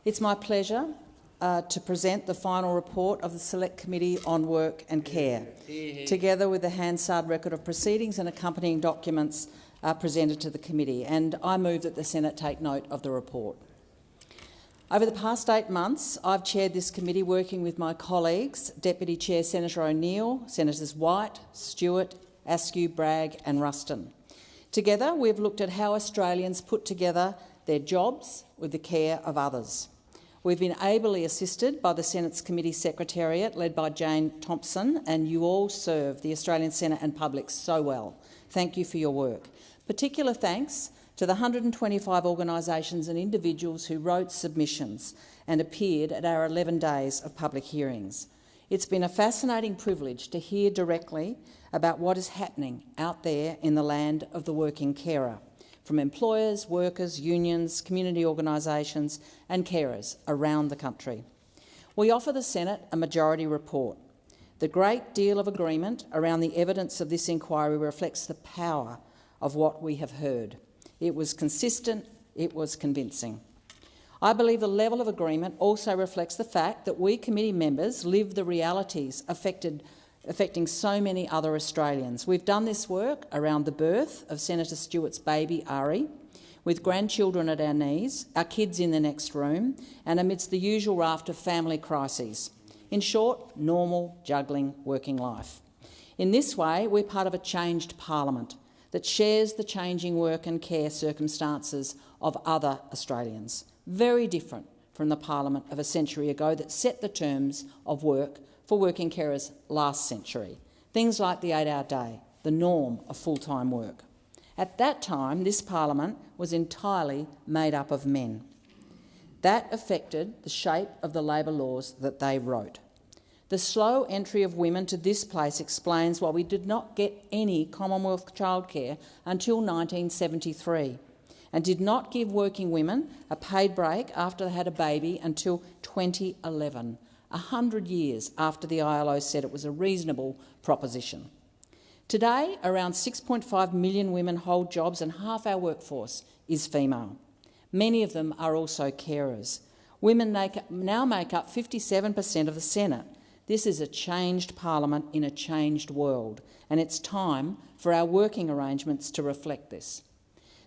It's my pleasure to present the final report of the Select Committee on Work and Care, together with the Hansard record of proceedings and accompanying documents presented to the committee, and I move that the Senate take note of the report. Over the past 8 months, I've chaired this committee working with my colleagues, Deputy Chair Senator O'Neill, Senators White, Stewart, Askew, Bragg and Ruston. Together, we've looked at how Australians put together their jobs with the care of others. We've been ably assisted by the Senate's Committee Secretariat, led by Jane Thompson, and you all serve the Australian Senate and public so well. Thank you for your work. Particular thanks to the 125 organisations and individuals who wrote submissions and appeared at our 11 days of public hearings. It's been a fascinating privilege to hear directly about what is happening out there in the land of the working carer, from employers, workers, unions, community organisations and carers around the country. We offer the Senate a majority report. The great deal of agreement around the evidence of this inquiry reflects the power of what we have heard. It was consistent, it was convincing. I believe the level of agreement also reflects the fact that we committee members live the realities affecting so many other Australians. We've done this work around the birth of Senator Stewart's baby, Ari, with grandchildren at our knees, our kids in the next room, and amidst the usual raft of family crises. In short, normal, juggling working life. In this way, we're part of a changed parliament that shares the changing work and care circumstances of other Australians, very different from the parliament of a century ago that set the terms of work for working carers last century. Things like the 8-hour day, the norm of full-time work. At that time, this parliament was entirely made up of men. That affected the shape of the labour laws that they wrote. The slow entry of women to this place explains why we did not get any Commonwealth childcare until 1973 and did not give working women a paid break after they had a baby until 2011, 100 years after the ILO said it was a reasonable proposition. Today, around 6.5 million women hold jobs and half our workforce is female. Many of them are also carers. Women now make up 57% of the Senate. This is a changed parliament in a changed world, and it's time for our working arrangements to reflect this.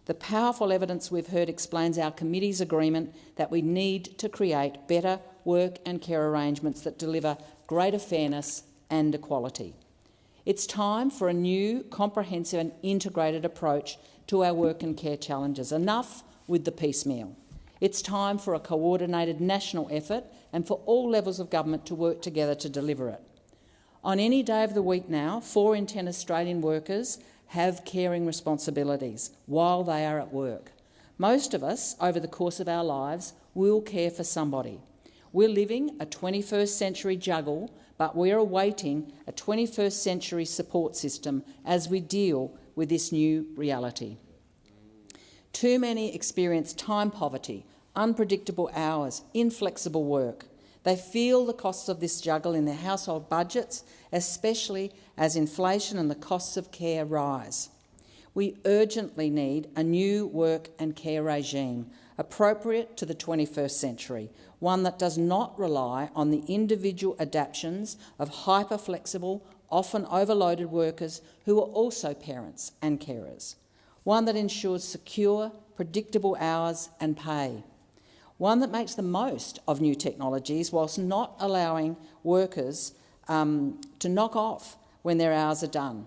The powerful evidence we've heard explains our committee's agreement that we need to create better work and care arrangements that deliver greater fairness and equality. It's time for a new, comprehensive and integrated approach to our work and care challenges. Enough with the piecemeal. It's time for a coordinated national effort and for all levels of government to work together to deliver it. On any day of the week now, 4 in 10 Australian workers have caring responsibilities while they are at work. Most of us, over the course of our lives, will care for somebody. We're living a 21st century juggle, but we're awaiting a 21st century support system as we deal with this new reality. Too many experience time poverty, unpredictable hours, inflexible work. They feel the costs of this juggle in their household budgets, especially as inflation and the costs of care rise. We urgently need a new work and care regime appropriate to the 21st century, one that does not rely on the individual adaptations of hyper-flexible, often overloaded workers who are also parents and carers. One that ensures secure, predictable hours and pay. One that makes the most of new technologies whilst not allowing workers to knock off when their hours are done.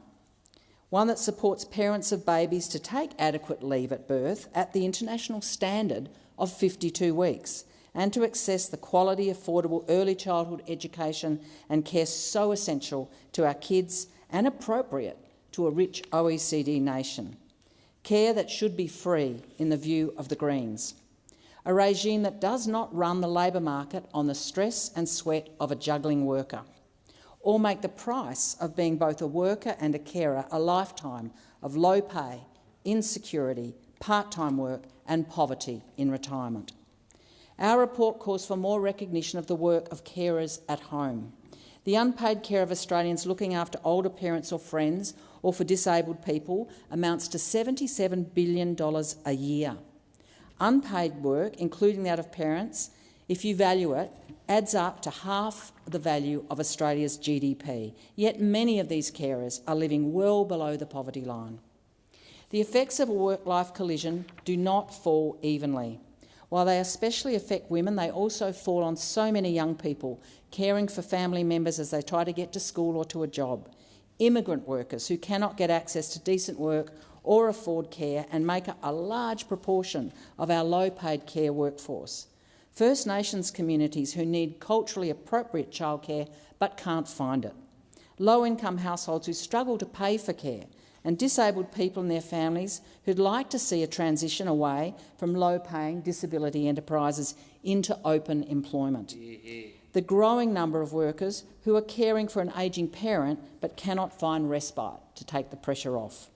One that supports parents of babies to take adequate leave at birth at the international standard of 52 weeks and to access the quality, affordable early childhood education and care so essential to our kids and appropriate to a rich OECD nation. Care that should be free in the view of the Greens. A regime that does not run the labour market on the stress and sweat of a juggling worker, or make the price of being both a worker and a carer a lifetime of low pay, insecurity, part-time work and poverty in retirement. Our report calls for more recognition of the work of carers at home. The unpaid care of Australians looking after older parents or friends or for disabled people amounts to $77 billion a year. Unpaid work, including that of parents, if you value it, adds up to half the value of Australia's GDP, yet many of these carers are living well below the poverty line. The effects of a work-life collision do not fall evenly. While they especially affect women, they also fall on so many young people caring for family members as they try to get to school or to a job, immigrant workers who cannot get access to decent work or afford care and make up a large proportion of our low-paid care workforce, First Nations communities who need culturally appropriate childcare but can't find it, low-income households who struggle to pay for care, and disabled people and their families who'd like to see a transition away from low-paying disability enterprises into open employment. The growing number of workers who are caring for an ageing parent but cannot find respite to take the pressure off.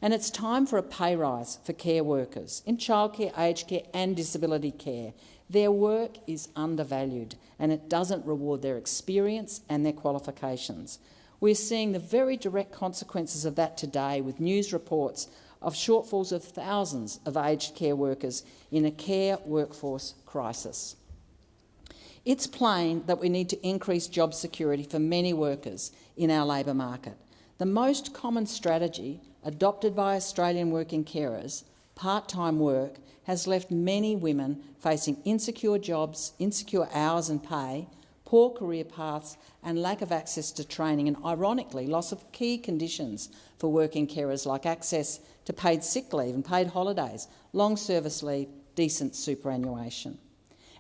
And it's time for a pay rise for care workers in childcare, aged care and disability care. Their work is undervalued and it doesn't reward their experience and their qualifications. We're seeing the very direct consequences of that today with news reports of shortfalls of thousands of aged care workers in a care workforce crisis. It's plain that we need to increase job security for many workers in our labour market. The most common strategy adopted by Australian working carers, part-time work, has left many women facing insecure jobs, insecure hours and pay, poor career paths and lack of access to training and, ironically, loss of key conditions for working carers like access to paid sick leave and paid holidays, long service leave, decent superannuation.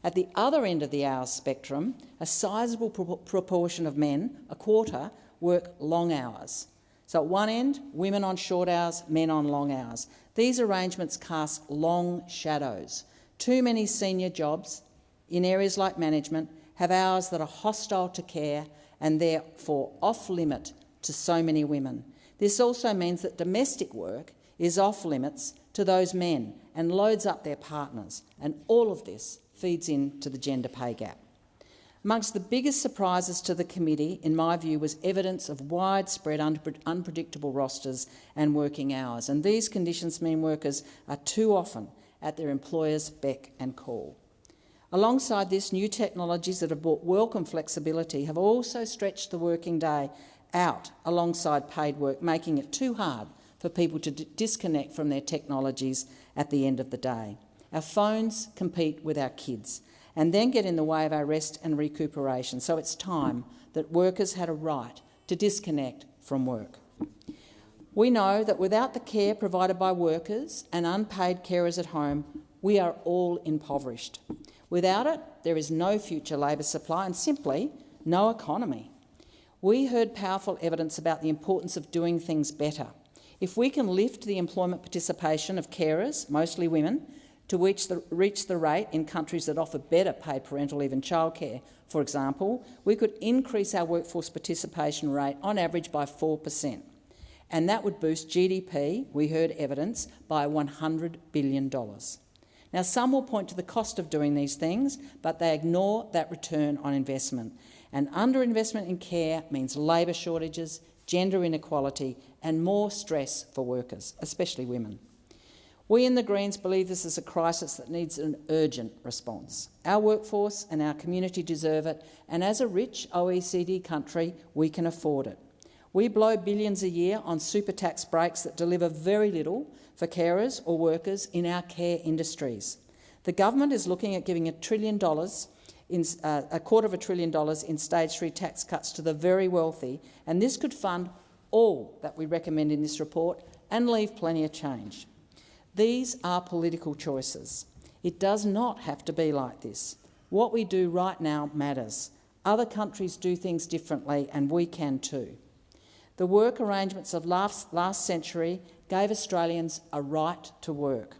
At the other end of the hours spectrum, a sizable proportion of men, a quarter, work long hours. So at one end, women on short hours, men on long hours. These arrangements cast long shadows. Too many senior jobs in areas like management have hours that are hostile to care and therefore off-limit to so many women. This also means that domestic work is off-limits to those men and loads up their partners, and all of this feeds into the gender pay gap. Amongst the biggest surprises to the committee, in my view, was evidence of widespread unpredictable rosters and working hours, and these conditions mean workers are too often at their employer's beck and call. Alongside this, new technologies that have brought welcome flexibility have also stretched the working day out alongside paid work, making it too hard for people to disconnect from their technologies at the end of the day. Our phones compete with our kids and then get in the way of our rest and recuperation, so it's time that workers had a right to disconnect from work. We know that without the care provided by workers and unpaid carers at home, we are all impoverished. Without it, there is no future labour supply and simply no economy. We heard powerful evidence about the importance of doing things better. If we can lift the employment participation of carers, mostly women, to reach the rate in countries that offer better paid parental leave and childcare, for example, we could increase our workforce participation rate on average by 4%. And that would boost GDP, we heard evidence, by $100 billion. Now, some will point to the cost of doing these things, but they ignore that return on investment. And underinvestment in care means labour shortages, gender inequality and more stress for workers, especially women. We in the Greens believe this is a crisis that needs an urgent response. Our workforce and our community deserve it, and as a rich OECD country, we can afford it. We blow billions a year on super tax breaks that deliver very little for carers or workers in our care industries. The government is looking at giving $1 trillion, $250 billion in stage 3 tax cuts to the very wealthy, and this could fund all that we recommend in this report and leave plenty of change. These are political choices. It does not have to be like this. What we do right now matters. Other countries do things differently and we can too. The work arrangements of last century gave Australians a right to work.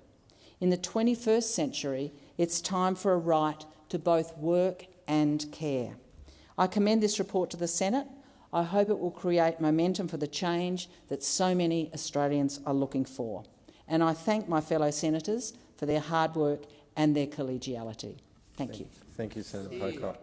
In the 21st century, it's time for a right to both work and care. I commend this report to the Senate. I hope it will create momentum for the change that so many Australians are looking for. And I thank my fellow senators for their hard work and their collegiality. Thank you. Thank you, Senator Pocock.